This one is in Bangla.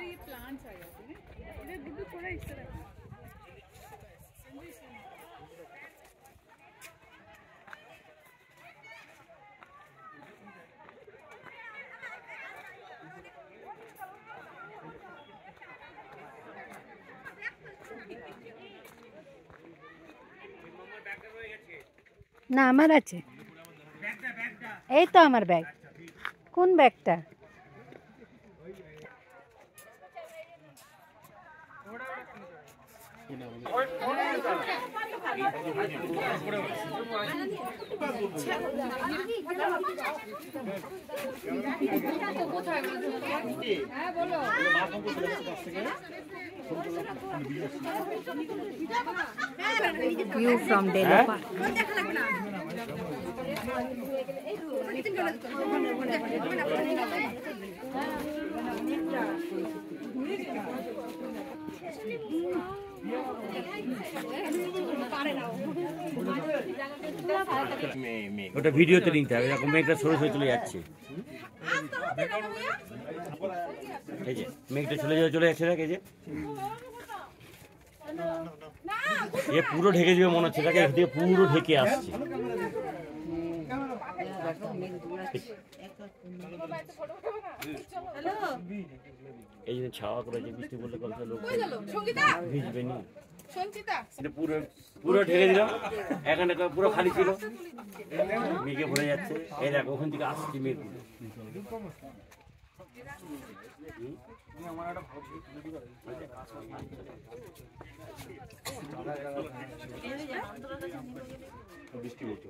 ये प्लांट्स आ जाते हैं इधर गुड्डू थोड़ा इस तरह না আমার আছে এই তো আমার ব্যাগ কোন ব্যাগটা view from Delhi Park. ওটা ভিডিওতে নিতে হবে এরকম মেঘটা সরে সরে চলে যাচ্ছে এই যে মেঘটা চলে যাচ্ছে দেখ এই যে এ পুরো ঢেকে যাবে মনে হচ্ছে তাকে দিয়ে পুরো ঢেকে আসছে এই জন্য ছাওয়া করেছে বৃষ্টি বললে কত লোক ভিজবে নি পুরো ঢেকে দিলাম এখানে পুরো খালি ছিল মেঘে ভরে যাচ্ছে এই দেখ ওখান থেকে আসছে মেঘ বৃষ্টি হচ্ছে